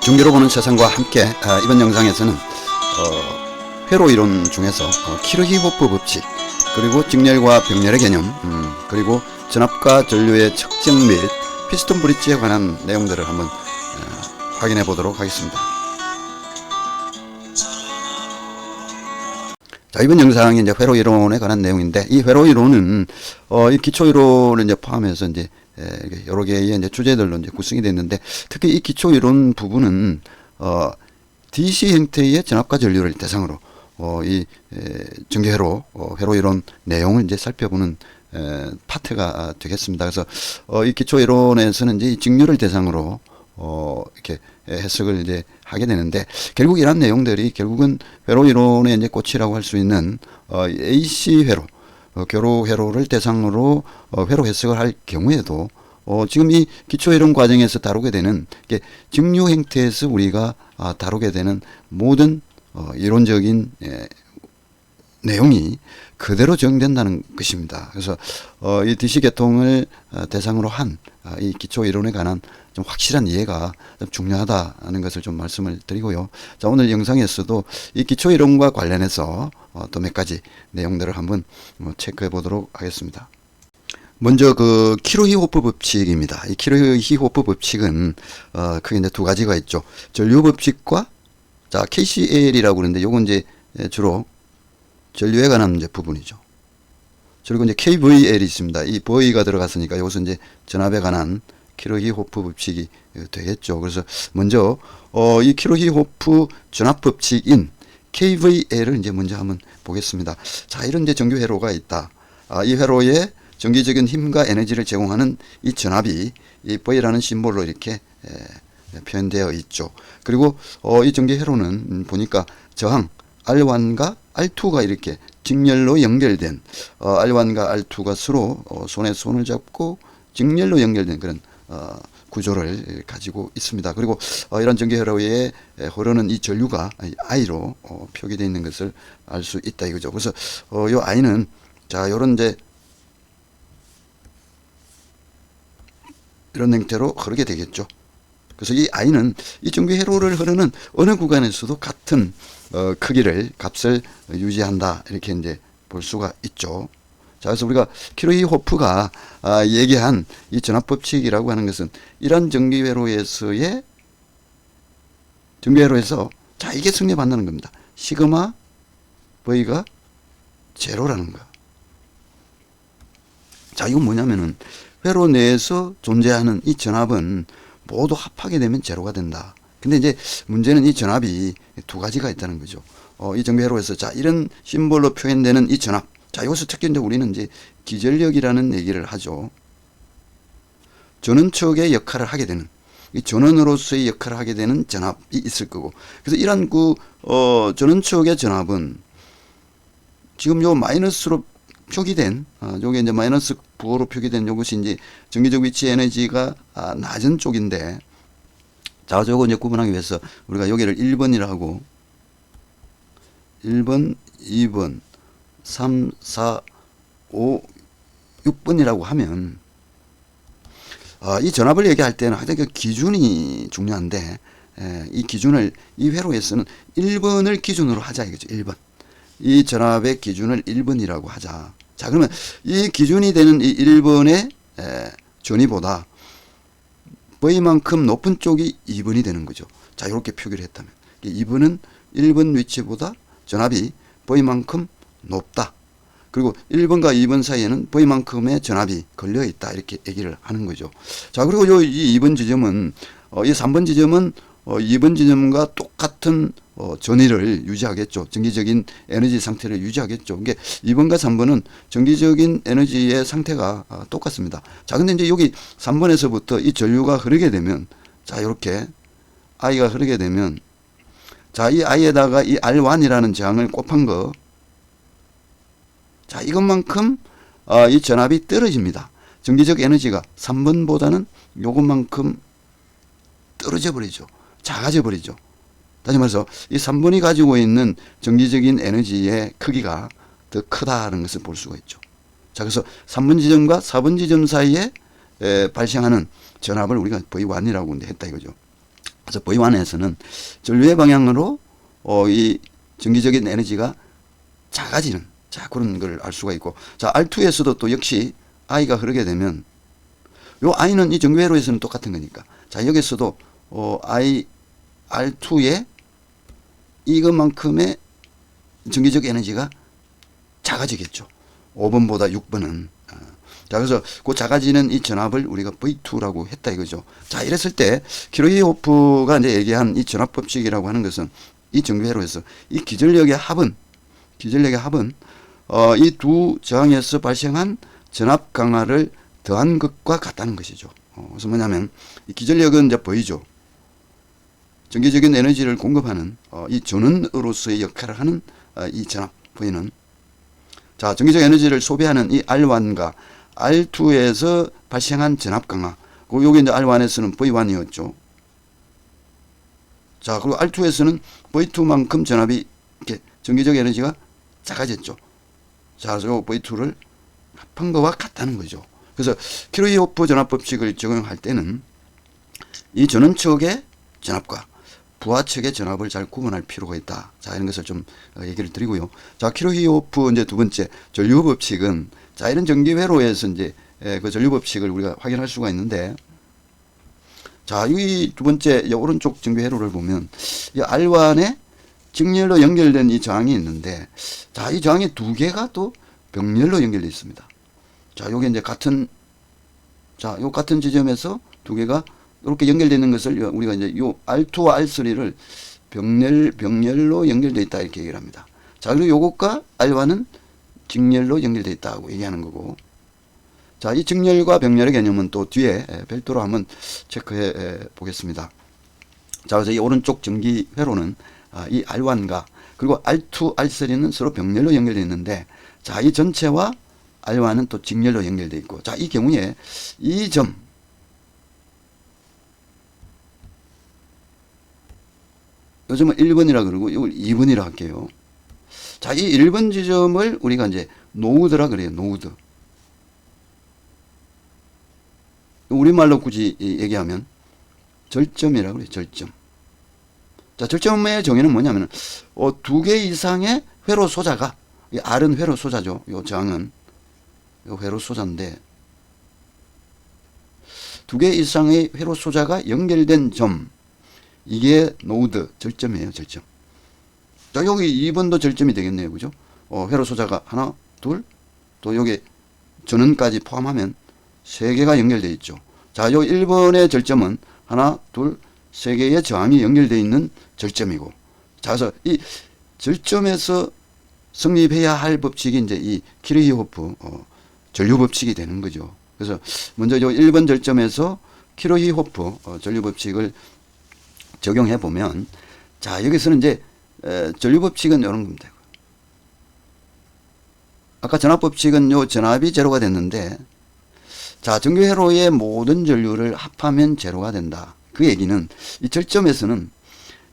중계로 보는 세상과 함께 이번 영상에서는 회로 이론 중에서 키르히호프 법칙, 그리고 직렬과 병렬의 개념, 그리고 전압과 전류의 측정 및 피스톤 브릿지에 관한 내용들을 한번 확인해 보도록 하겠습니다. 자, 이번 영상이 이제 회로 이론에 관한 내용인데, 이 회로 이론은 이 기초 이론을 이제 포함해서 이제 여러 개의 이제 주제들로 이제 구성이 됐는데, 특히 이 기초 이론 부분은 DC 형태의 전압과 전류를 대상으로 이 전개회로 회로 이론 내용을 이제 살펴보는 파트가 되겠습니다. 그래서 이 기초 이론에서는 이제 이 직류를 대상으로 이렇게 해석을 이제 하게 되는데, 결국 이런 내용들이 결국은 회로 이론의 이제 꽃이라고 할 수 있는 AC 회로, 교로 회로를 대상으로 회로 해석을 할 경우에도 지금 이 기초 이론 과정에서 다루게 되는 직류 형태에서 우리가 다루게 되는 모든 이론적인 내용이 그대로 적용된다는 것입니다. 그래서 이 DC 계통을 대상으로 한 이 기초 이론에 관한 좀 확실한 이해가 좀 중요하다는 것을 좀 말씀을 드리고요. 자, 오늘 영상에서도 이 기초 이론과 관련해서 또 몇 가지 내용들을 한번 체크해 보도록 하겠습니다. 먼저 그 키르히호프 법칙입니다. 이 키르히호프 법칙은 크게 이제 두 가지가 있죠. 전류 법칙과 자, KCL이라고 그러는데 요건 이제 주로 전류에 관한 이제 부분이죠. 그리고 이제 KVL이 있습니다. 이 V가 들어갔으니까 이것은 이제 전압에 관한 키르히호프 법칙이 되겠죠. 그래서 먼저 이 키르히호프 전압 법칙인 KVL을 이제 먼저 한번 보겠습니다. 자, 이런 이제 전기 회로가 있다. 이 회로에 전기적인 힘과 에너지를 제공하는 이 전압이 이 V라는 심볼로 이렇게 표현되어 있죠. 그리고 이 전기 회로는 보니까 저항 R1과 R2가 이렇게 직렬로 연결된 R1과 R2가 서로 손에 손을 잡고 직렬로 연결된 그런 구조를 가지고 있습니다. 그리고 이런 전기 회로에 흐르는 이 전류가 I로 표기되어 있는 것을 알 수 있다 이거죠. 그래서 요 I는 자, 요런 이제 이런 형태로 흐르게 되겠죠. 그래서 이 I는 이 전기 회로를 흐르는 어느 구간에서도 같은 크기를 값을 유지한다, 이렇게 이제 볼 수가 있죠. 자, 그래서 우리가 키르히호프가 얘기한 이 전압 법칙이라고 하는 것은 이런 전기 회로에서 자, 이게 성립한다는 겁니다. 시그마 V가 제로라는 거. 자, 이건 뭐냐면은 회로 내에서 존재하는 이 전압은 모두 합하게 되면 제로가 된다. 근데 이제 문제는 이 전압이 두 가지가 있다는 거죠. 이 전기 회로에서 자, 이런 심볼로 표현되는 이 전압. 자, 이것을 특징적으로 우리는 이제 기전력이라는 얘기를 하죠. 전원 측의 역할을 하게 되는, 이 전원으로서의 역할을 하게 되는 전압이 있을 거고. 그래서 이런 전원 측의 전압은 지금 요 마이너스로 표기된, 요게 이제 마이너스 부호로 표기된 요것이 이제 전기적 위치 에너지가 낮은 쪽인데, 자, 저거 이제 구분하기 위해서 우리가 여기를 1번이라고 1번, 2번, 3, 4, 5, 6번이라고 하면 이 전압을 얘기할 때는 하여튼 그 기준이 중요한데, 이 기준을 이 회로에서는 1번을 기준으로 하자 이거죠. 1번. 이 전압의 기준을 1번이라고 하자. 자, 그러면 이 기준이 되는 이 1번의 전위보다 V만큼 높은 쪽이 2번이 되는 거죠. 자, 이렇게 표기를 했다면 2번은 1번 위치보다 전압이 V만큼 높다. 그리고 1번과 2번 사이에는 V만큼의 전압이 걸려 있다, 이렇게 얘기를 하는 거죠. 자, 그리고 이 2번 지점은 이 3번 지점은 2번 지점과 똑같은 전위를 유지하겠죠. 전기적인 에너지 상태를 유지하겠죠. 이게 2번과 3번은 전기적인 에너지의 상태가 똑같습니다. 자, 근데 이제 여기 3번에서부터 이 전류가 흐르게 되면, 자, 이렇게 I가 흐르게 되면, 자, 이 I에다가 이 R1이라는 저항을 곱한 거, 자, 이것만큼 이 전압이 떨어집니다. 전기적 에너지가 3번보다는 요것만큼 떨어져 버리죠. 작아져 버리죠. 다시 말해서 이 3번이 가지고 있는 전기적인 에너지의 크기가 더 크다는 것을 볼 수가 있죠. 자, 그래서 3번 지점과 4번 지점 사이에 발생하는 전압을 우리가 V1이라고 했다 이거죠. 그래서 V1에서는 전류의 방향으로 이 전기적인 에너지가 작아지는, 자, 그런 걸 알 수가 있고, 자, R2에서도 또 역시 I가 흐르게 되면, 요 I는 이 전기회로에서는 똑같은 거니까. 자, 여기서도 R2에 이것만큼의 전기적 에너지가 작아지겠죠. 5번보다 6번은. 자, 그래서 그 작아지는 이 전압을 우리가 V2라고 했다 이거죠. 자, 이랬을 때 키르히호프가 이제 얘기한 이 전압 법칙이라고 하는 것은 이 전기회로에서 이 기전력의 합은 이 두 저항에서 발생한 전압 강화를 더한 것과 같다는 것이죠. 그래서 뭐냐면 이 기전력은 이제 보이죠. 전기적인 에너지를 공급하는 이 전원으로서의 역할을 하는 이 전압 V는, 자, 전기적 에너지를 소비하는 이 R1과 R2에서 발생한 전압 강화, 요게 이제 R1에서는 V1이었죠. 자, 그리고 R2에서는 V2만큼 전압이 이렇게 전기적 에너지가 작아졌죠. 자, 그래서 요 V2를 합한 것과 같다는 거죠. 그래서 키르히호프 전압 법칙을 적용할 때는 이 전원 측의 전압과 부하 측의 전압을 잘 구분할 필요가 있다. 자, 이런 것을 좀 얘기를 드리고요. 자, 키르히호프 이제 두 번째 전류 법칙은, 자, 이런 전기회로에서 이제 그 전류 법칙을 우리가 확인할 수가 있는데, 자, 이 두 번째 이 오른쪽 전기회로를 보면 이 R1에 직렬로 연결된 이 저항이 있는데, 자, 이 저항이 두 개가 또 병렬로 연결되어 있습니다. 자, 요게 이제 같은, 자, 요 같은 지점에서 두 개가 이렇게 연결되는 것을 우리가 이제 요 R2와 R3를 병렬로 연결되어 있다 이렇게 얘기를 합니다. 자, 그리고 요것과 R1은 직렬로 연결되어 있다고 얘기하는 거고, 자, 이 직렬과 병렬의 개념은 또 뒤에 별도로 한번 체크해 보겠습니다. 자, 그래서 이 오른쪽 전기 회로는 이 R1과 그리고 R2, R3는 서로 병렬로 연결되어 있는데, 자, 이 전체와 R1은 또 직렬로 연결되어 있고, 자, 이 경우에 이 점, 요즘은 1번이라 그러고 이걸 2번이라 할게요. 자, 이 1번 지점을 우리가 이제 노드라 그래요. 노드. 우리말로 굳이 얘기하면 절점이라 그래요. 절점. 자, 절점의 정의는 뭐냐면 두 개 이상의 회로 소자가, 이 R은 회로 소자죠. 요 저항은 요 회로 소자인데, 두 개 이상의 회로 소자가 연결된 점, 이게 노드, 절점이에요. 절점. 자, 여기 2번도 절점이 되겠네요. 그죠? 회로 소자가 하나, 둘, 또 여기 전원까지 포함하면 3개가 연결되어 있죠. 자, 요 1번의 절점은 하나, 둘, 3개의 저항이 연결되어 있는 절점이고, 자, 그래서 이 절점에서 성립해야 할 법칙이 이제 이 키르히호프 전류 법칙이 되는 거죠. 그래서 먼저 요 1번 절점에서 키르히호프 전류 법칙을 적용해 보면, 자, 여기서는 이제 전류 법칙은 이런 겁니다. 아까 전압 법칙은 요 전압이 제로가 됐는데, 자, 전기회로의 모든 전류를 합하면 제로가 된다. 그 얘기는 이 절점에서는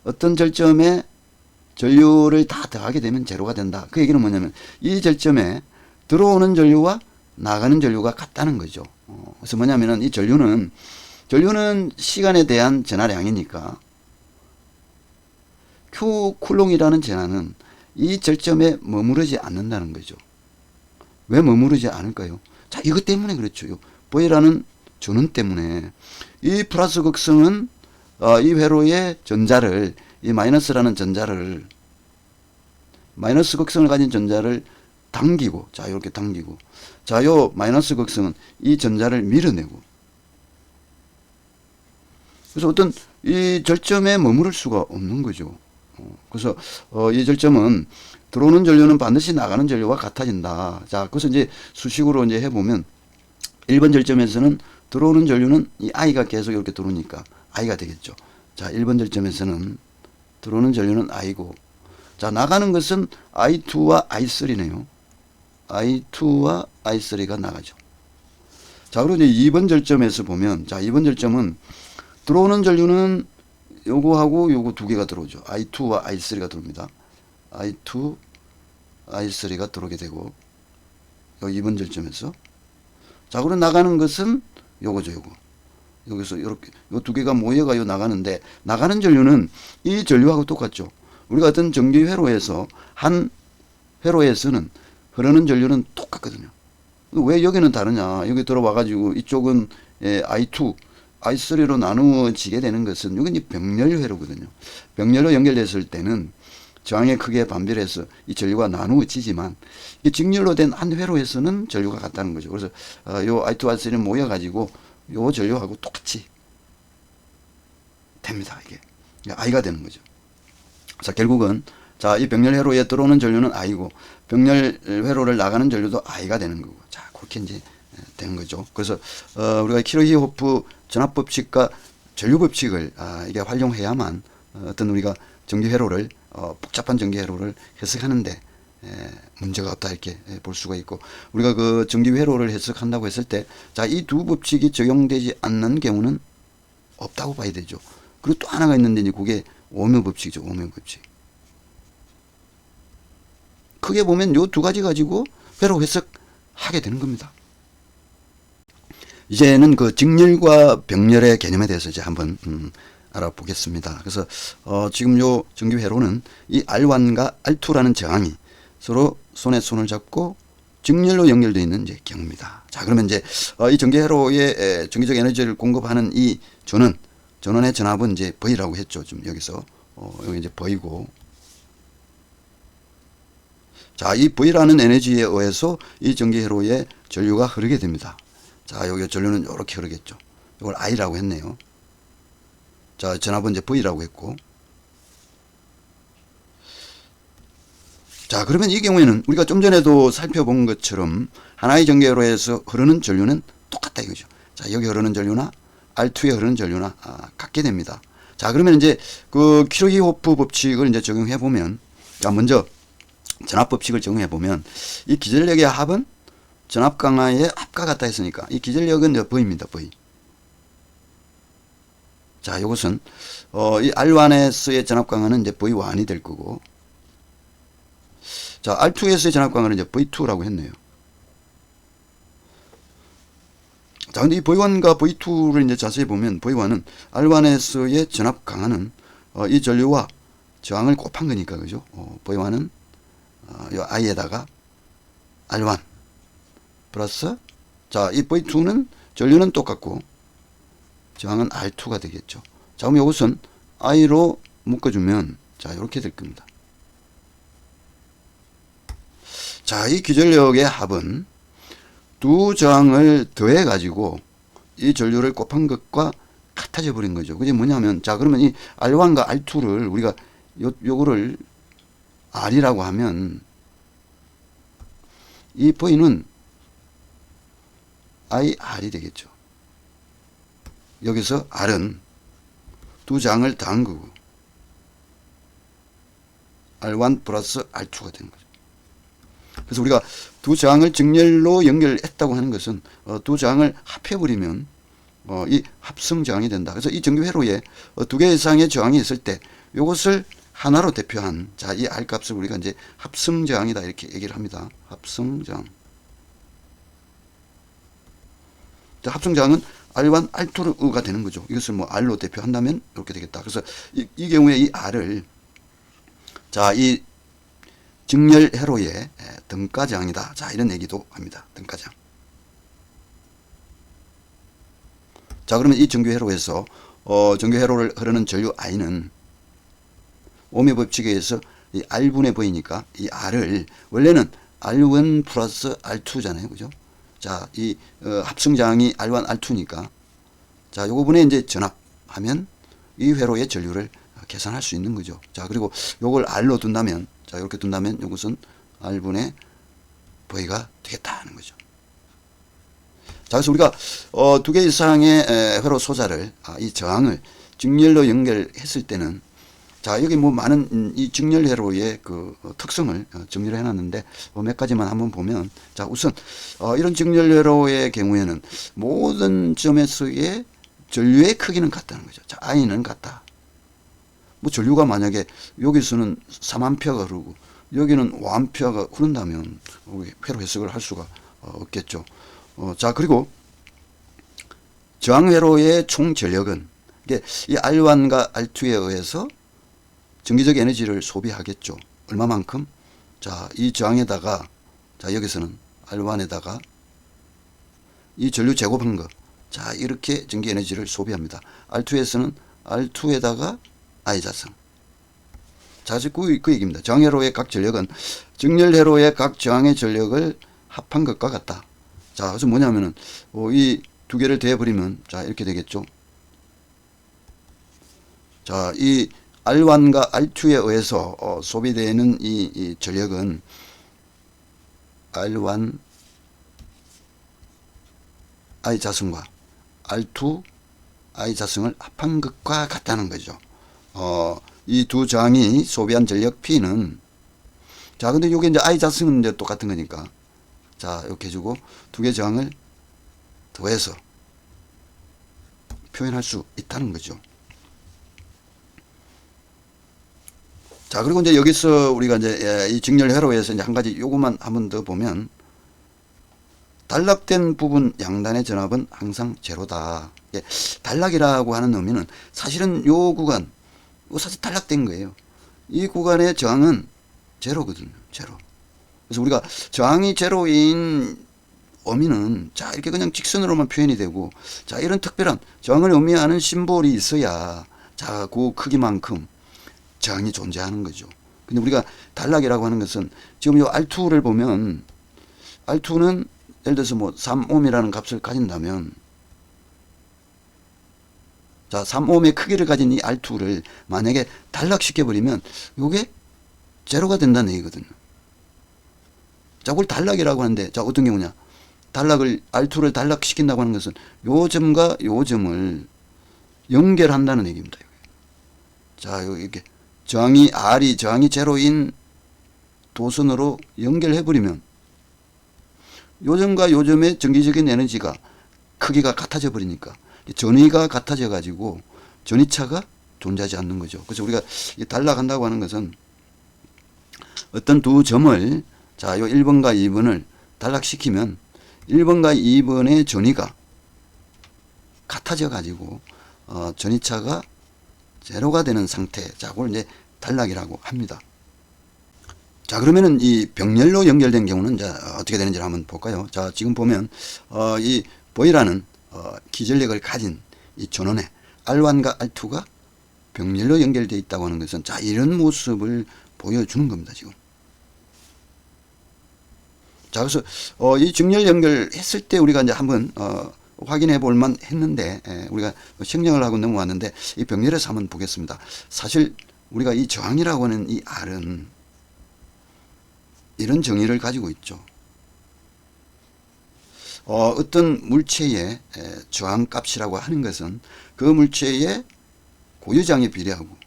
어떤 절점에 전류를 다 더하게 되면 제로가 된다. 그 얘기는 뭐냐면 이 절점에 들어오는 전류와 나가는 전류가 같다는 거죠. 그래서 뭐냐면은 이 전류는 시간에 대한 전하량이니까 Q 쿨롱이라는 전하는 이 절점에 머무르지 않는다는 거죠. 왜 머무르지 않을까요? 자, 이것 때문에 그렇죠. V라는 전원 때문에 이 플러스 극성은 이 회로의 전자를, 이 마이너스라는 전자를, 마이너스 극성을 가진 전자를 당기고, 자, 이렇게 당기고, 자, 요 마이너스 극성은 이 전자를 밀어내고, 그래서 어떤 이 절점에 머무를 수가 없는 거죠. 그래서 이 절점은 들어오는 전류는 반드시 나가는 전류와 같아진다. 자, 그래서 이제 수식으로 이제 해보면 1번 절점에서는 들어오는 전류는 이 I가 계속 이렇게 들어오니까 I가 되겠죠. 자, 1번 절점에서는 들어오는 전류는 I고, 자, 나가는 것은 I2와 I3네요. I2와 I3가 나가죠. 자, 그리고 이제 2번 절점에서 보면, 자, 2번 절점은 들어오는 전류는 요거하고 요거 두 개가 들어오죠. I2와 I3가 들어옵니다. I2, I3가 들어오게 되고, 요 2번 절점에서. 자, 그리고 나가는 것은 요거죠, 요거. 여기서 이렇게 요 두 개가 모여가 나가는데 나가는 전류는 이 전류하고 똑같죠. 우리가 어떤 전기 회로에서 한 회로에서는 흐르는 전류는 똑같거든요. 왜 여기는 다르냐? 여기 들어와가지고 이쪽은 I2, I3로 나누어지게 되는 것은 여기 이제 병렬 회로거든요. 병렬로 연결됐을 때는 저항의 크기에 반비례해서 이 전류가 나누어지지만 이게 직렬로 된 한 회로에서는 전류가 같다는 거죠. 그래서 요 I2, I3는 모여가지고 요 전류하고 똑같이 됩니다. 이게 I가 되는 거죠. 자, 결국은 자, 이 병렬 회로에 들어오는 전류는 I고 병렬 회로를 나가는 전류도 I가 되는 거고. 자, 그렇게 이제 되는 거죠. 그래서 우리가 키르히호프 전압 법칙과 전류 법칙을 이게 활용해야만 어떤 우리가 전기 회로를 복잡한 전기 회로를 해석하는데 문제가 없다 이렇게 볼 수가 있고, 우리가 그 전기 회로를 해석한다고 했을 때 자, 이 두 법칙이 적용되지 않는 경우는 없다고 봐야 되죠. 그리고 또 하나가 있는데 이제 그게 오묘 법칙이죠. 오묘 법칙. 크게 보면 요 두 가지 가지고 회로 해석하게 되는 겁니다. 이제는 그 직렬과 병렬의 개념에 대해서 이제 한번 알아보겠습니다. 그래서 지금 요 전기 회로는 이 R1과 R2라는 저항이 서로 손에 손을 잡고 직렬로 연결되어 있는 이제 경우입니다. 자, 그러면 이제 이 전기 회로에 전기적 에너지를 공급하는 이 전원의 전압은 이제 V라고 했죠. 지금 여기서 여기 이제 V고, 자, 이 V라는 에너지에 의해서 이 전기 회로에 전류가 흐르게 됩니다. 자, 여기 전류는 이렇게 흐르겠죠. 이걸 I라고 했네요. 자, 전압은 이제 V라고 했고. 자, 그러면 이 경우에는 우리가 좀 전에도 살펴본 것처럼 하나의 전기회로에서 흐르는 전류는 똑같다 이거죠. 자, 여기 흐르는 전류나 R2에 흐르는 전류나 같게 됩니다. 자, 그러면 이제 그 키르히호프 법칙을 이제 적용해 보면, 자, 먼저 전압 법칙을 적용해 보면 이 기전력의 합은 전압 강화의 합과 같다 했으니까 이 기전력은 V입니다. V. 자, 이것은 이 R1S의 전압 강화는 이제 V1이 될 거고, 자, R2S의 전압 강화는 이제 V2라고 했네요. 자, 근데 이 V1과 V2를 이제 자세히 보면 V1은 R1S의 전압 강화는 이 전류와 저항을 곱한 거니까, 그죠? V1은 이 I에다가 R1 플러스, 자, 이 V2는 전류는 똑같고 저항은 R2가 되겠죠. 자, 그럼 이것은 I로 묶어주면 자, 이렇게 될 겁니다. 자, 이 기전력의 합은 두 저항을 더해 가지고 이 전류를 곱한 것과 같아져 버린 거죠. 그게 뭐냐면, 자, 그러면 이 R1과 R2를 우리가 요거를 R이라고 하면 이 V는 IR이 되겠죠. 여기서 R은 두 저항을 더한 거고 R1 플러스 R2가 된 거죠. 그래서 우리가 두 저항을 직렬로 연결했다고 하는 것은 두 저항을 합해버리면 이 합성 저항이 된다. 그래서 이 전기 회로에 두 개 이상의 저항이 있을 때 이것을 하나로 대표한, 자, 이 R 값을 우리가 이제 합성 저항이다 이렇게 얘기를 합니다. 합성 저항. 자, 합성 저항은 R1, R2가 되는 거죠. 이것을 뭐 R로 대표한다면 이렇게 되겠다. 그래서 이 경우에 이 R을, 자, 이 직렬 회로의 등가저항이다. 자, 이런 얘기도 합니다. 등가저항. 자, 그러면 이 전기 회로에서 전기 회로를 흐르는 전류 I는 오미 법칙에 의해서 이 R분의 V니까 이 R을 원래는 R1 플러스 R2잖아요. 그죠? 자, 이 합성저항이 R1, R2니까 자, 요거분에 이제 전압하면 이 회로의 전류를 계산할 수 있는 거죠. 자, 그리고 요걸 R로 둔다면, 자, 이렇게 둔다면 요것은 R분의 V가 되겠다 하는 거죠. 자, 그래서 우리가 두 개 이상의 회로 소자를 이 저항을 직렬로 연결했을 때는, 자, 여기 뭐 많은 이 직렬 회로의 그 특성을 정리를 해놨는데 몇 가지만 한번 보면, 자, 우선 이런 직렬 회로의 경우에는 모든 점에서의 전류의 크기는 같다는 거죠. 자, I는 같다. 뭐 전류가 만약에 여기서는 3A가 흐르고 여기는 5A가 흐른다면 우리 회로 해석을 할 수가 없겠죠. 자, 그리고 저항회로의 총 전력은 이게 이 R1과 R2에 의해서 전기적 에너지를 소비하겠죠. 얼마만큼? 자, 이 저항에다가 자, 여기서는 R1에다가 이 전류 제곱한 거. 자, 이렇게 전기 에너지를 소비합니다. R2에서는 R2에다가 I자성. 자, 그 얘기입니다. 저항회로의 각 전력은 정렬회로의 각 저항의 전력을 합한 것과 같다. 자, 그래서 뭐냐면은, 이 두 개를 대해버리면, 자, 이렇게 되겠죠. 자, 이 R1과 R2에 의해서 소비되는 이 전력은 R1 I 자승과 R2 I 자승을 합한 것과 같다는 거죠. 이 두 저항이 소비한 전력 P는 자, 근데 요게 이제 I 자승은 이제 똑같은 거니까 자, 이렇게 해주고 두 개 저항을 더해서 표현할 수 있다는 거죠. 자, 그리고 이제 여기서 우리가 이제 이 직렬회로에서 이제 한 가지 요것만 한 번 더 보면 단락된 부분 양단의 전압은 항상 제로다. 예, 단락이라고 하는 의미는 사실은 요 구간, 사실 단락된 거예요. 이 구간의 저항은 제로거든요. 제로. 그래서 우리가 저항이 제로인 의미는 자, 이렇게 그냥 직선으로만 표현이 되고 자, 이런 특별한 저항을 의미하는 심볼이 있어야 자, 그 크기만큼 저항이 존재하는 거죠. 근데 우리가 단락이라고 하는 것은 지금 요 R2를 보면 R2는 예를 들어서 뭐 3ohm이라는 값을 가진다면 자, 3ohm의 크기를 가진 이 R2를 만약에 단락시켜버리면 요게 제로가 된다는 얘기거든요. 자, 그걸 단락이라고 하는데 자, 어떤 경우냐. R2를 단락시킨다고 하는 것은 요 점과 요 점을 연결한다는 얘기입니다. 자, 이렇게 저항이 R이 저항이 제로인 도선으로 연결해버리면 요점과 요점의 전기적인 에너지가 크기가 같아져 버리니까 전위가 같아져 가지고 전위차가 존재하지 않는 거죠. 그래서 우리가 단락한다고 하는 것은 어떤 두 점을 자, 요 1번과 2번을 단락시키면 1번과 2번의 전위가 같아져 가지고 전위차가 제로가 되는 상태. 자, 그걸 이제 단락이라고 합니다. 자, 그러면은 이 병렬로 연결된 경우는 이제 어떻게 되는지 한번 볼까요? 자, 지금 보면 이 V라는 기전력을 가진 이 전원에 R1과 R2가 병렬로 연결되어 있다고 하는 것은 자, 이런 모습을 보여주는 겁니다, 지금. 자, 그래서 이 직렬 연결했을 때 우리가 이제 한번 확인해 볼 만 했는데 우리가 생략을 하고 넘어왔는데 이 병렬에서 한번 보겠습니다. 사실 우리가 이 저항이라고 하는 이 R은 이런 정의를 가지고 있죠. 어떤 물체의 저항값이라고 하는 것은 그 물체의 고유장에 비례하고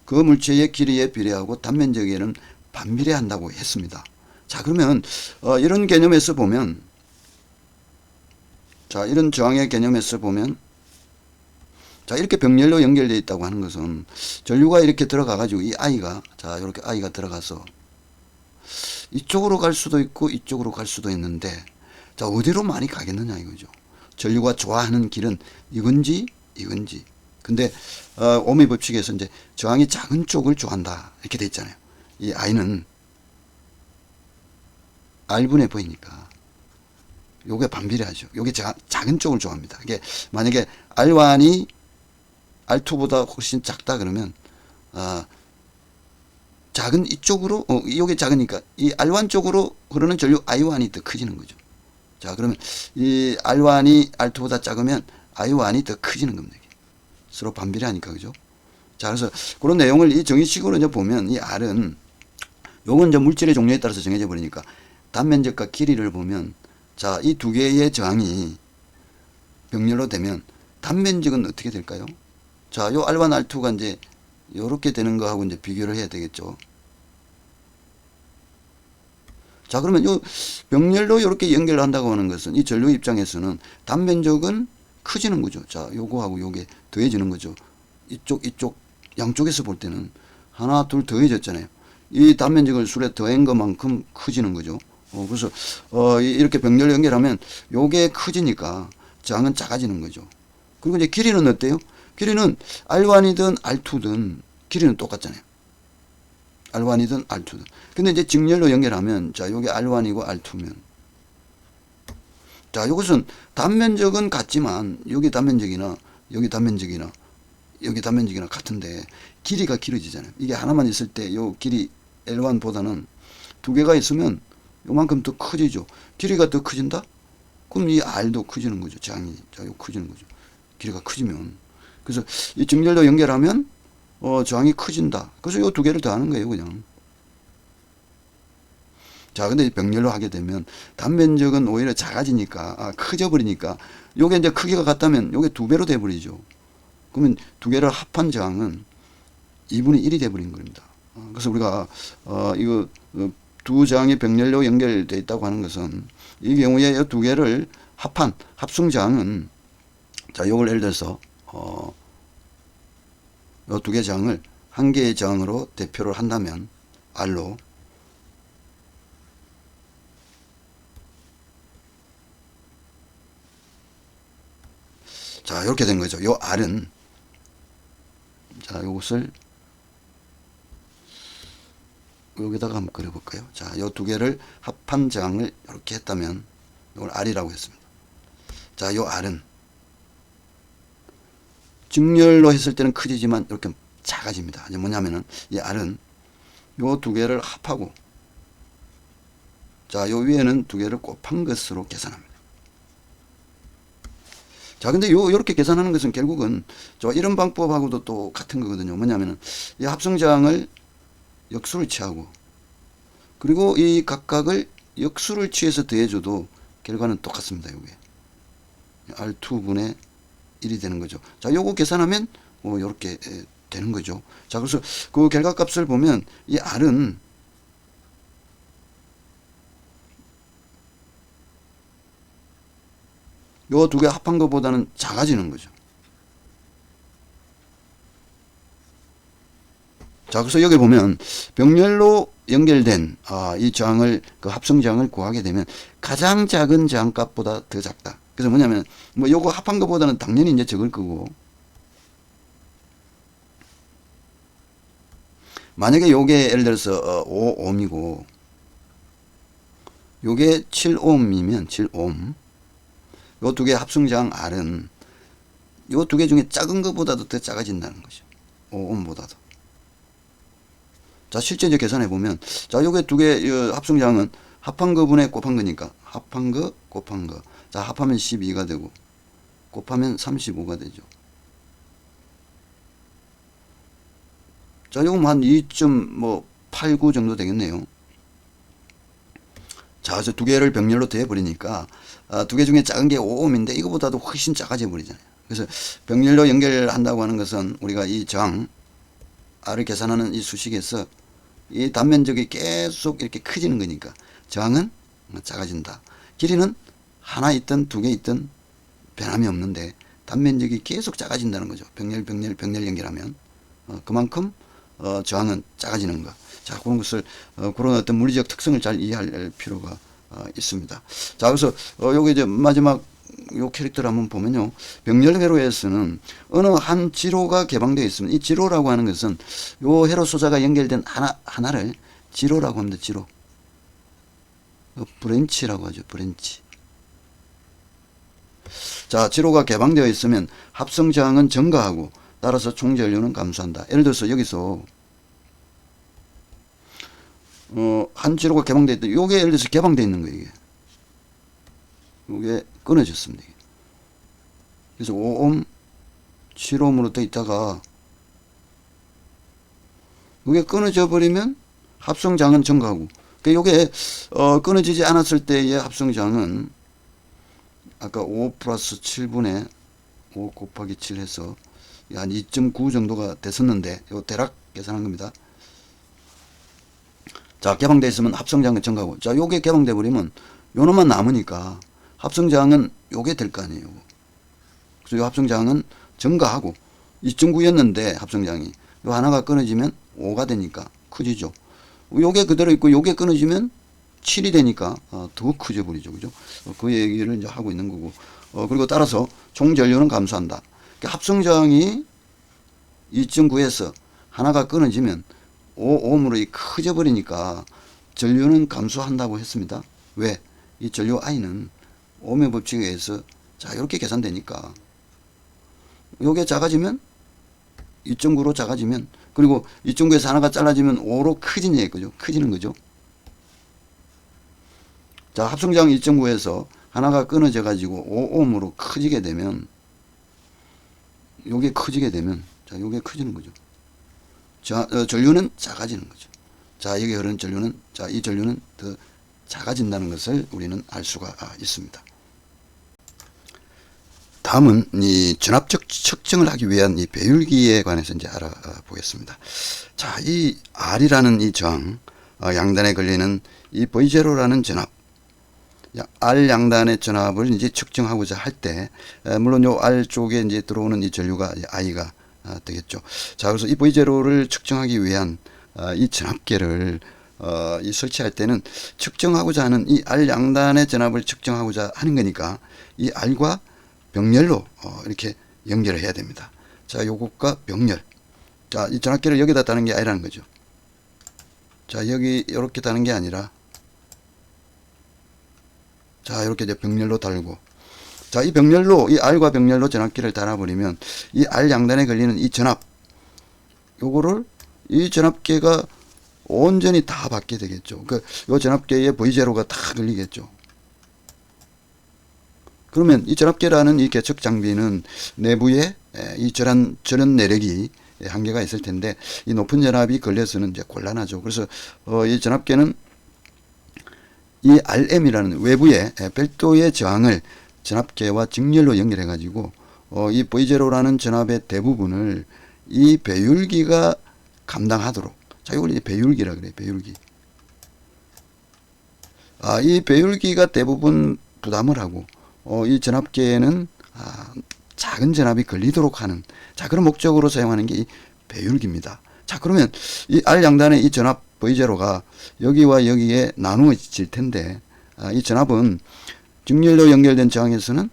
그 물체의 길이에 비례하고 단면적에는 반비례한다고 했습니다. 자, 그러면 이런 개념에서 보면 자, 이런 저항의 개념에서 보면 자, 이렇게 병렬로 연결되어 있다고 하는 것은 전류가 이렇게 들어가 가지고 이 I가 자, 이렇게 I가 들어가서 이쪽으로 갈 수도 있고 이쪽으로 갈 수도 있는데 자, 어디로 많이 가겠느냐 이거죠. 전류가 좋아하는 길은 이건지 이건지. 근데 오음의 법칙에서 이제 저항이 작은 쪽을 좋아한다 이렇게 돼 있잖아요. 이 I는 R분의 V니까 요게 반비례하죠. 요게 작은 쪽을 좋아합니다. 이게 만약에 R1이 R2보다 훨씬 작다 그러면 작은 이쪽으로 요게 작으니까 이 R1 쪽으로 흐르는 전류 I1이 더 커지는 거죠. 자, 그러면 이 R1이 R2보다 작으면 I1이 더 커지는 겁니다. 서로 반비례하니까, 그죠? 자, 그래서 그런 내용을 이 정의식으로 이제 보면 이 R은 요건 이제 물질의 종류에 따라서 정해져 버리니까 단면적과 길이를 보면 자, 이 두 개의 저항이 병렬로 되면 단면적은 어떻게 될까요? 자, 요 R1, R2가 이제 요렇게 되는 거하고 이제 비교를 해야 되겠죠. 자, 그러면 요 병렬로 이렇게 연결을 한다고 하는 것은 이 전류 입장에서는 단면적은 커지는 거죠. 자, 요거하고 요게 더해지는 거죠. 이쪽 양쪽에서 볼 때는 하나, 둘 더해졌잖아요. 이 단면적을 술에 더한 것만큼 커지는 거죠. 그래서 이렇게 병렬로 연결하면 요게 커지니까 저항은 작아지는 거죠. 그리고 이제 길이는 어때요? 길이는 R1이든 R2든 길이는 똑같잖아요. R1이든 R2든. 근데 이제 직렬로 연결하면, 자, 요게 R1이고 R2면. 자, 요것은 단면적은 같지만, 여기 단면적이나, 여기 단면적이나, 여기 단면적이나 같은데, 길이가 길어지잖아요. 이게 하나만 있을 때, 요 길이 L1보다는 두 개가 있으면 요만큼 더 커지죠. 길이가 더 커진다? 그럼 이 R도 커지는 거죠. 저항이. 자, 요 커지는 거죠. 길이가 커지면. 그래서 이 직렬로 연결하면, 저항이 커진다. 그래서 요 두 개를 더하는 거예요, 그냥. 자, 근데 병렬로 하게 되면 단면적은 오히려 작아지니까, 커져 버리니까, 요게 이제 크기가 같다면 요게 두 배로 돼 버리죠. 그러면 두 개를 합한 저항은 2분의 1이 돼 버린 겁니다. 그래서 우리가, 이거, 두 저항이 병렬로 연결되어 있다고 하는 것은, 이 경우에 이 두 개를 합한, 합성 저항은, 자, 요걸 예를 들어서, 요 두 개 저항을 한 개의 저항으로 대표를 한다면, R로, 자, 이렇게 된 거죠. 요 R은, 자, 요것을 여기다가 한번 그려볼까요? 자, 요 두 개를 합한 저항을 이렇게 했다면, 이걸 R이라고 했습니다. 자, 요 R은 직렬로 했을 때는 커지지만 이렇게 작아집니다. 이제 뭐냐면은, 이 R은 요 두 개를 합하고, 자, 요 위에는 두 개를 곱한 것으로 계산합니다. 자, 근데 요렇게 계산하는 것은 결국은, 이런 방법하고도 또 같은 거거든요. 뭐냐면은, 이 합성저항을 역수를 취하고, 그리고 이 각각을 역수를 취해서 더해줘도 결과는 똑같습니다. 요게. R2분의 1이 되는 거죠. 자, 요거 계산하면, 요렇게 되는 거죠. 자, 그래서 그 결과값을 보면, 이 R은 요 두 개 합한 것보다는 작아지는 거죠. 자, 그래서 여기 보면 병렬로 연결된 이 저항을, 그 합성 저항을 구하게 되면 가장 작은 저항값보다 더 작다. 그래서 뭐냐면, 뭐 요거 합한 것보다는 당연히 이제 적을 거고, 만약에 요게 예를 들어서 5ohm이고 요게 7ohm이면 7ohm, 요 두 개 합성 저항 R은 요 두 개 중에 작은 것보다도 더 작아진다는 거죠. 5ohm보다도. 자, 실제 이제 계산해 보면, 자, 요게 두 개 합성 저항은 합한 거분에 곱한 거니까, 합한 거 곱한 거. 자, 합하면 12가 되고, 곱하면 35가 되죠. 자, 요거 한 2.89 정도 되겠네요. 자, 그래서 두 개를 병렬로 더해버리니까, 두 개 중에 작은 게 5ohm인데, 이거보다도 훨씬 작아져 버리잖아요. 그래서 병렬로 연결한다고 하는 것은 우리가 이 저항, R을 계산하는 이 수식에서 이 단면적이 계속 이렇게 커지는 거니까, 저항은 작아진다. 길이는 하나 있든 두 개 있든 변함이 없는데, 단면적이 계속 작아진다는 거죠. 병렬 연결하면. 그만큼, 저항은 작아지는 거. 자, 그런 것을, 그런 어떤 물리적 특성을 잘 이해할 필요가 있습니다. 자, 그래서, 요게 이제 마지막 요 캐릭터를 한번 보면요. 병렬 회로에서는 어느 한 지로가 개방되어 있으면, 이 지로라고 하는 것은 요 회로 소자가 연결된 하나를 지로라고 합니다. 지로. 브랜치라고 하죠. 브랜치. 자, 지로가 개방되어 있으면 합성 저항은 증가하고, 따라서 총 전류는 감소한다. 예를 들어서 여기서 한 지로가 개방되어 있다. 요게 예를 들어서 개방되어 있는 거예요. 이게. 요게 끊어졌습니다. 그래서 5ohm, 7ohm으로 돼 있다가 요게 끊어져 버리면 합성장은 증가하고, 그러니까 요게 끊어지지 않았을 때의 합성장은 아까 5 플러스 7분의 5 곱하기 7 해서 한 2.9 정도가 됐었는데, 요 대략 계산한 겁니다. 자, 개방되어 있으면 합성장은 증가하고, 자, 요게 개방돼 버리면 요놈만 남으니까 합성장은 요게 될 거 아니에요. 그래서 요 합성장은 증가하고, 2.9였는데 합성장이 요 하나가 끊어지면 5가 되니까 커지죠. 요게 그대로 있고 요게 끊어지면 7이 되니까 더 커져 버리죠. 그죠? 그 얘기를 이제 하고 있는 거고, 그리고 따라서 총 전류는 감소한다. 그러니까 합성저항이 2.9에서 하나가 끊어지면 5ohm으로 커져 버리니까 전류는 감소한다고 했습니다. 왜? 이 전류 I는 ohm의 법칙에 의해서 자 이렇게 계산되니까 요게 작아지면 2.9로 작아지면 그리고 2.9에서 하나가 잘라지면 5로 커지는 거죠. 커지는 거죠. 자 합성저항 2.9에서 하나가 끊어져 가지고 5ohm으로 커지게 되면 요게 커지게 되면 자 요게 커지는 거죠. 자 전류는 작아지는 거죠. 자 여기 흐르는 전류는 자 이 전류는 더 작아진다는 것을 우리는 알 수가 있습니다. 다음은 이 전압적 측정을 하기 위한 이 배율기에 관해서 이제 알아보겠습니다. 자, 이 R이라는 이 저항, 양단에 걸리는 이 V0라는 전압, R 양단의 전압을 이제 측정하고자 할 때, 물론 요 R 쪽에 이제 들어오는 이 전류가 I가 되겠죠. 자, 그래서 이 V0를 측정하기 위한 이 전압계를 이 설치할 때는 측정하고자 하는 이 R 양단의 전압을 측정하고자 하는 거니까 이 R과 병렬로 이렇게 연결을 해야 됩니다. 자, 요것과 병렬. 자, 이 전압계를 여기다 다는 게 아니라는 거죠. 자, 여기 이렇게 다는 게 아니라 자, 이렇게 이제 병렬로 달고 자, 이 병렬로 이 R과 병렬로 전압계를 달아버리면 이 R 양단에 걸리는 이 전압 요거를 이 전압계가 온전히 다 받게 되겠죠. 요 전압계에 V0가 다 걸리겠죠. 그러면 이 전압계라는 이 계측 장비는 내부에 이 절연 내력이 한계가 있을 텐데 이 높은 전압이 걸려서는 이제 곤란하죠. 그래서 이 전압계는 이 RM이라는 외부의 별도의 저항을 전압계와 직렬로 연결해 가지고 이 V0라는 전압의 대부분을 이 배율기가 감당하도록 자 이걸 이제 배율기라 그래요. 배율기. 이 배율기가 대부분 부담을 하고 이 전압계에는 작은 전압이 걸리도록 하는 자 그런 목적으로 사용하는 게 이 배율기입니다. 자 그러면 이 R 양단의 이 전압 V0가 여기와 여기에 나누어질 텐데 이 전압은 직렬로 연결된 저항에서는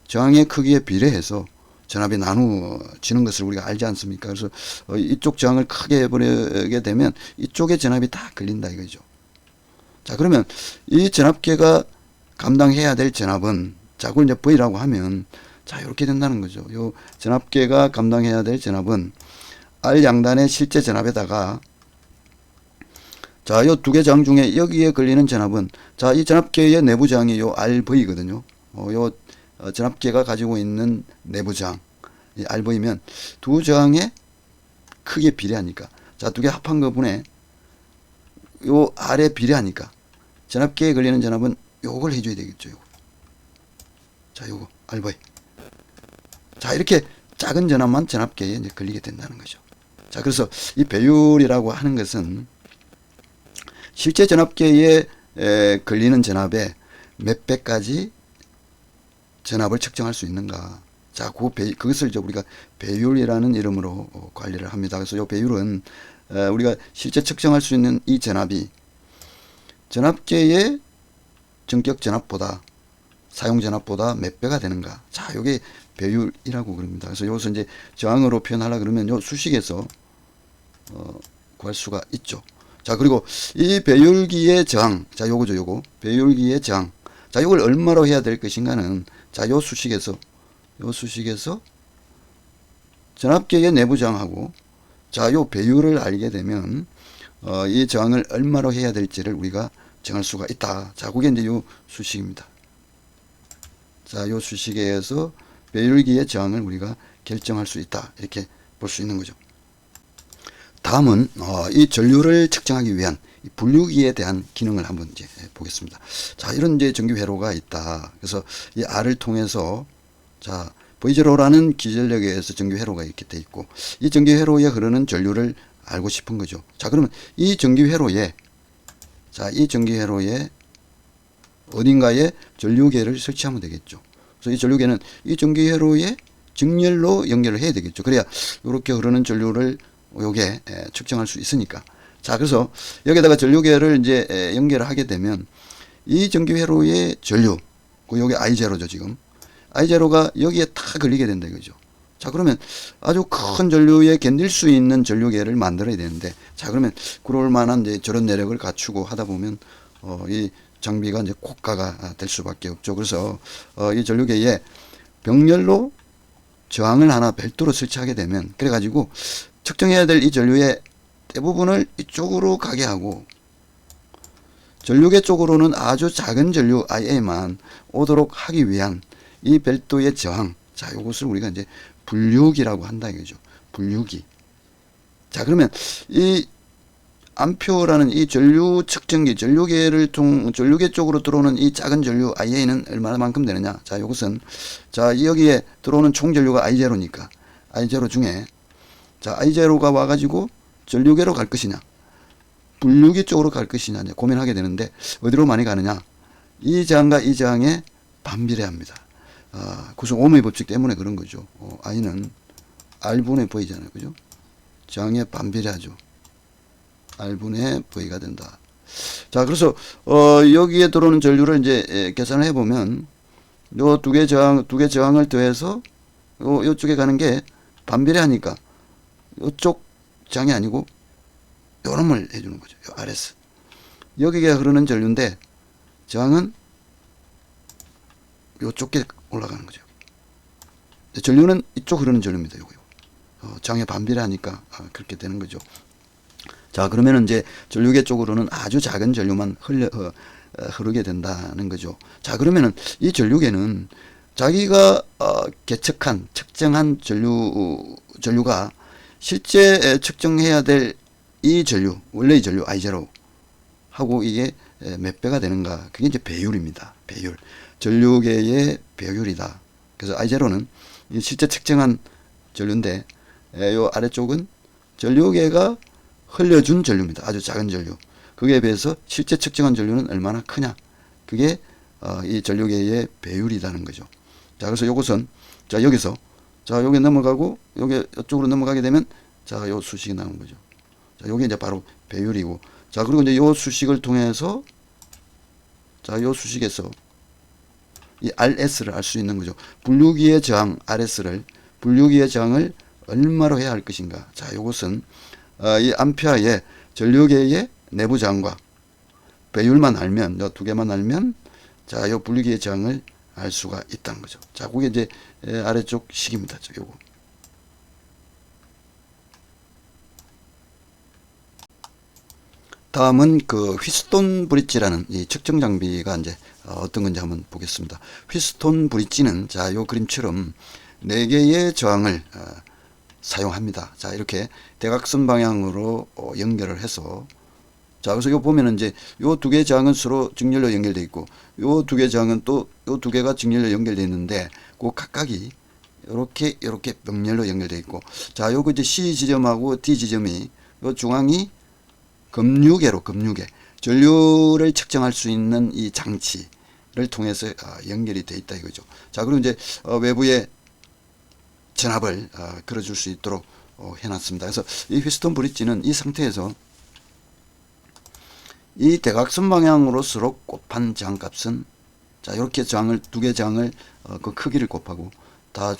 저항의 크기에 비례해서 전압이 나누어지는 것을 우리가 알지 않습니까? 그래서 이쪽 저항을 크게 해버리게 되면 이쪽에 전압이 다 걸린다 이거죠. 자 그러면 이 전압계가 감당해야 될 전압은 자 그걸 이제 V라고 하면 자 이렇게 된다는 거죠. 요 전압계가 감당해야 될 전압은 R 양단의 실제 전압에다가 자 요 두 개 저항 중에 여기에 걸리는 전압은 자 이 전압계의 내부 저항이 요 RV거든요. 요 전압계가 가지고 있는 내부 저항 이 RV면 두 저항의 크기에 비례하니까 자 두 개 합한 거분에 요 R에 비례하니까 전압계에 걸리는 전압은 요걸 해줘야 되겠죠. 요거. 자 요거 RV 자 이렇게 작은 전압만 전압계에 이제 걸리게 된다는 거죠. 자 그래서 이 배율이라고 하는 것은 실제 전압계에 걸리는 전압의 몇 배까지 전압을 측정할 수 있는가. 자, 그것을 이제 우리가 배율이라는 이름으로 관리를 합니다. 그래서 이 배율은 우리가 실제 측정할 수 있는 이 전압이 전압계의 전격 전압보다 사용 전압보다 몇 배가 되는가. 자, 요게 배율이라고 그럽니다. 그래서 여기서 이제 저항으로 표현하려 그러면 요 수식에서 구할 수가 있죠. 자, 그리고 이 배율기의 저항. 자, 요거죠, 요거. 배율기의 저항. 자, 이걸 얼마로 해야 될 것인가는 자, 요 수식에서 전압계의 내부 저항하고 자, 요 배율을 알게 되면 이 저항을 얼마로 해야 될지를 우리가 정할 수가 있다. 자, 그게 이제 요 수식입니다. 자, 요 수식에 의해서 배율기의 저항을 우리가 결정할 수 있다. 이렇게 볼 수 있는 거죠. 다음은 이 전류를 측정하기 위한 이 분류기에 대한 기능을 한번 이제 보겠습니다. 자, 이런 이제 전기 회로가 있다. 그래서 이 R을 통해서 자, V0라는 기전력에 의해서 전기 회로가 이렇게 돼 있고 이 전기 회로에 흐르는 전류를 알고 싶은 거죠. 자, 그러면 이 전기 회로에 자, 이 전기 회로에 어딘가에 전류계를 설치하면 되겠죠. 그래서 이 전류계는 이 전기 회로에 직렬로 연결을 해야 되겠죠. 그래야 이렇게 흐르는 전류를 요게 측정할 수 있으니까. 자, 그래서 여기다가 전류계를 이제 연결을 하게 되면 이 전기 회로의 전류, 요게 I0죠, 지금. I0가 여기에 다 걸리게 된다 이거죠. 자, 그러면 아주 큰 전류에 견딜 수 있는 전류계를 만들어야 되는데, 자, 그러면 그럴 만한 이제 저런 내력을 갖추고 하다 보면, 이 장비가 이제 고가가 될 수밖에 없죠. 그래서, 이 전류계에 병렬로 저항을 하나 별도로 설치하게 되면, 그래가지고 측정해야 될 이 전류의 대부분을 이쪽으로 가게 하고, 전류계 쪽으로는 아주 작은 전류 IA만 오도록 하기 위한 이 별도의 저항. 자, 요것을 우리가 이제 분류기라고 한다 이거죠. 분류기. 자, 그러면 이 암표라는 이 전류 측정기, 전류계 쪽으로 들어오는 이 작은 전류 IA는 얼마만큼 되느냐? 자, 요것은, 자, 여기에 들어오는 총 전류가 I0니까, I0 중에, 자, I0가 와가지고 전류계로 갈 것이냐, 분류기 쪽으로 갈 것이냐, 고민하게 되는데, 어디로 많이 가느냐? 이 저항과 이 저항에 반비례합니다. 구성 ohm의 법칙 때문에 그런 거죠. I는 R분의 V잖아요. 그죠? 저항에 반비례하죠. R분의 V가 된다. 자, 그래서, 여기에 들어오는 전류를 이제, 계산을 해보면, 요 두 개 저항을 더해서, 요쪽에 가는 게 반비례하니까, 요쪽 저항이 아니고, 요놈을 해주는 거죠. 요 RS. 여기에 흐르는 전류인데, 저항은 요쪽에 올라가는 거죠. 전류는 이쪽 흐르는 전류입니다. 요거. 저항에 반비례하니까, 그렇게 되는 거죠. 자, 그러면은 이제 전류계 쪽으로는 아주 작은 전류만 흐르게 된다는 거죠. 자, 그러면은 이 전류계는 자기가 측정한 전류가 실제 측정해야 될 이 전류, 원래의 전류 I0 하고 이게 몇 배가 되는가? 그게 이제 배율입니다. 배율. 전류계의 배율이다. 그래서 I0는 실제 측정한 전류인데, 요 아래쪽은 전류계가 흘려준 전류입니다. 아주 작은 전류. 그게 비해서 실제 측정한 전류는 얼마나 크냐. 그게 이 전류계의 배율이라는 거죠. 자, 그래서 요것은, 자, 여기서, 자, 요게 넘어가고, 요게 이쪽으로 넘어가게 되면, 자, 요 수식이 나온 거죠. 자, 요게 이제 바로 배율이고, 자, 그리고 이제 요 수식을 통해서, 자, 요 수식에서 이 RS를 알 수 있는 거죠. 분류기의 저항, 분류기의 저항을 얼마로 해야 할 것인가. 자, 요것은, 이 암페어의 전류계의 내부 저항과 배율만 알면, 요 두 개만 알면, 자, 요 분류기의 저항을 알 수가 있다는 거죠. 자, 그게 이제 아래쪽 식입니다. 요거. 다음은 그 휘스톤 브릿지라는 이 측정 장비가 이제 어떤 건지 한번 보겠습니다. 휘스톤 브릿지는, 자, 요 그림처럼 4개의 저항을 사용합니다. 자, 이렇게 대각선 방향으로 연결을 해서, 자, 그래서 요 보면은 이제 요 두 개의 저항은 서로 직렬로 연결되어 있고, 요 두 개의 저항은 또 요 두 개가 직렬로 연결되어 있는데, 그 각각이 요렇게 병렬로 연결되어 있고, 자, 요거 이제 C 지점하고 D 지점이, 요 중앙이 금류계, 전류를 측정할 수 있는 이 장치를 통해서 연결이 되어 있다 이거죠. 자, 그리고 이제 외부에 전압을 걸어줄 수 있도록 해놨습니다. 그래서 이 휘스톤 브릿지는 이 상태에서 이 대각선 방향으로 서로 곱한 저항값은, 자, 이렇게 저항을, 두 개 저항을 그 크기를 곱하고,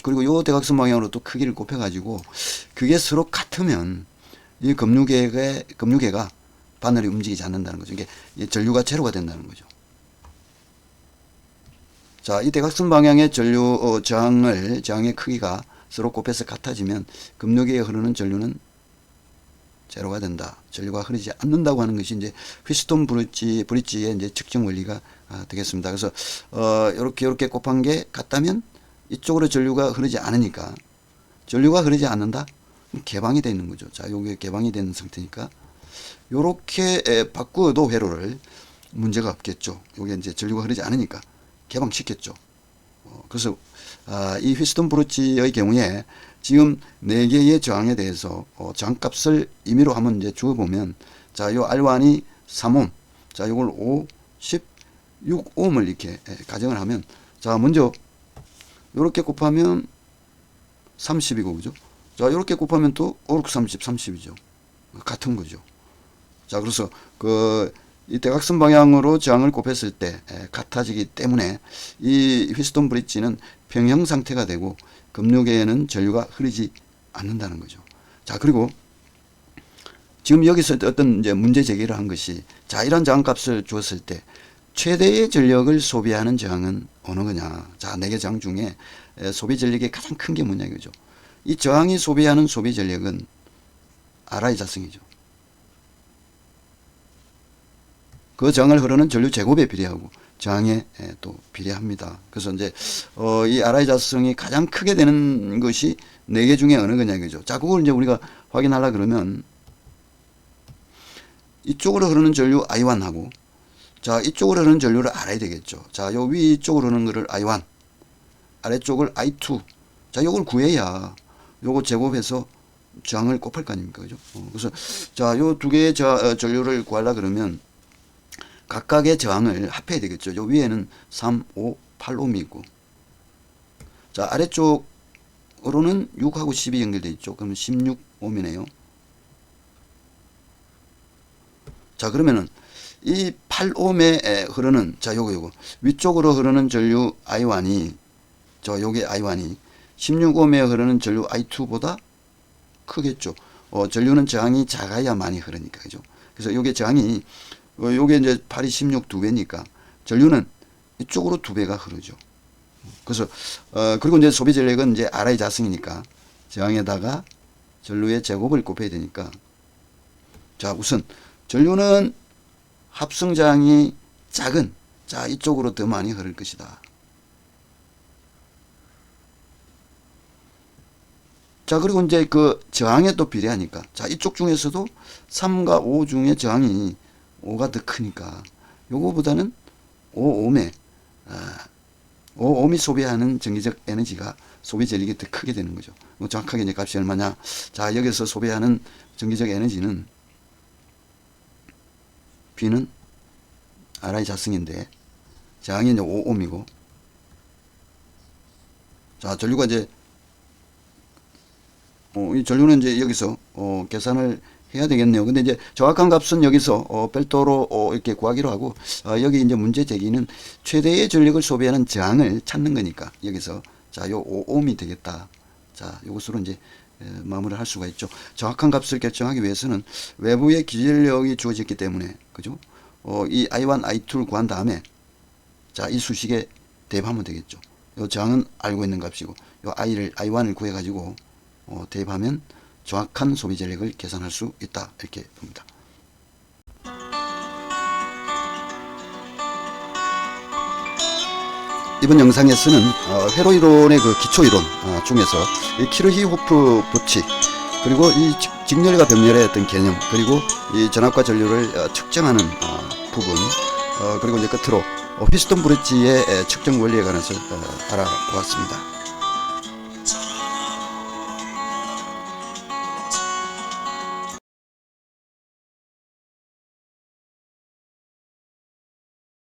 그리고 요 대각선 방향으로 또 크기를 곱해가지고, 그게 서로 같으면 이 금류계가 바늘이 움직이지 않는다는 거죠. 이게 전류가 제로가 된다는 거죠. 자, 이 대각선 방향의 전류 저항의 크기가 서로 곱해서 같아지면 금류계에 흐르는 전류는 제로가 된다. 전류가 흐르지 않는다고 하는 것이 이제 휘스톤 브릿지의 이제 측정 원리가 되겠습니다. 그래서 이렇게 곱한 게 같다면 이쪽으로 전류가 흐르지 않으니까, 전류가 흐르지 않는다? 개방이 되어 있는 거죠. 자, 요게 개방이 되는 상태니까 요렇게 바꾸어도 회로를 문제가 없겠죠. 요게 이제 전류가 흐르지 않으니까 개방시켰죠. 그래서 이 휘스톤 브릿지의 경우에 지금 4개의 저항에 대해서 저항값을 임의로 한번 이제 주어보면, 자, 요 R1이 3옴, 자, 요걸 56옴을 이렇게 가정을 하면, 자, 먼저 요렇게 곱하면 30이고, 그죠? 자, 요렇게 곱하면 또 5, 6, 30, 30이죠. 같은 거죠. 자, 그래서 이 대각선 방향으로 저항을 곱했을 때 같아지기 때문에 이 휘스톤 브릿지는 평형 상태가 되고 급류계에는 전류가 흐르지 않는다는 거죠. 자, 그리고 지금 여기서 어떤 이제 문제 제기를 한 것이, 자, 이런 저항값을 주었을 때 최대의 전력을 소비하는 저항은 어느 거냐. 자, 4개 저항 중에 소비 전력이 가장 큰 게 뭐냐 이거죠. 이 저항이 소비하는 소비 전력은 Ri 자승이죠. 그 저항을 흐르는 전류 제곱에 비례하고 저항에 또 비례합니다. 그래서 이제 이 Ri 자승이 가장 크게 되는 것이 4개 중에 어느 거냐 이거죠. 자, 그걸 이제 우리가 확인하려 그러면 이쪽으로 흐르는 전류 I1하고, 자, 이쪽으로 흐르는 전류를 알아야 되겠죠. 자, 요 위쪽으로 흐르는 거를 I1, 아래쪽을 I2. 자, 요걸 구해야 요거 제곱해서 저항을 곱할 거 아닙니까? 그죠? 그래서 자, 요 두 개의 전류를 구하려 그러면 각각의 저항을 합해야 되겠죠. 요 위에는 3, 5, 8옴이 있고, 자, 아래쪽으로는 6하고 10이 연결되어 있죠. 그러면 16옴이네요. 자, 그러면은 이 8옴에 흐르는, 자, 요거 위쪽으로 흐르는 전류 I1이, 요게 I1이 16옴에 흐르는 전류 I2보다 크겠죠. 전류는 저항이 작아야 많이 흐르니까, 그죠? 그래서 요게 저항이, 요게 이제 8이 16 2배니까 전류는 이쪽으로 2배가 흐르죠. 그래서 그리고 이제 소비 전력은 이제 Ri 자승이니까 저항에다가 전류의 제곱을 곱해야 되니까, 자, 우선 전류는 합성 저항이 작은, 자, 이쪽으로 더 많이 흐를 것이다. 자, 그리고 이제 그 저항에 또 비례하니까, 자, 이쪽 중에서도 3과 5 중에 저항이 5가 더 크니까 요거보다는 5옴에 5옴이 소비하는 전기적 에너지가 소비 전력이 더 크게 되는 거죠. 뭐 정확하게 이제 값이 얼마냐. 자, 여기서 소비하는 전기적 에너지는 B는 Ri 자승인데 저항이 이제 5옴이고, 자, 전류가 이제 이 전류는 이제 여기서 계산을 해야 되겠네요. 근데 이제 정확한 값은 여기서 별도로 이렇게 구하기로 하고, 여기 이제 문제 제기는 최대의 전력을 소비하는 저항을 찾는 거니까 여기서, 자, 요 5옴이 되겠다. 자, 요것으로 이제 마무리를 할 수가 있죠. 정확한 값을 결정하기 위해서는 외부의 기전력이 주어졌기 때문에, 그죠? 이 I1, I2를 구한 다음에, 자, 이 수식에 대입하면 되겠죠. 요 저항은 알고 있는 값이고, 요 I1을 구해가지고 대입하면 정확한 소비 전력을 계산할 수 있다, 이렇게 봅니다. 이번 영상에서는 회로 이론의 그 기초 이론 중에서 이 키르히호프 법칙, 그리고 이 직렬과 병렬의 어떤 개념, 그리고 이 전압과 전류를 측정하는 부분, 그리고 이제 끝으로 휘스톤 브릿지의 측정 원리에 관해서 알아보았습니다.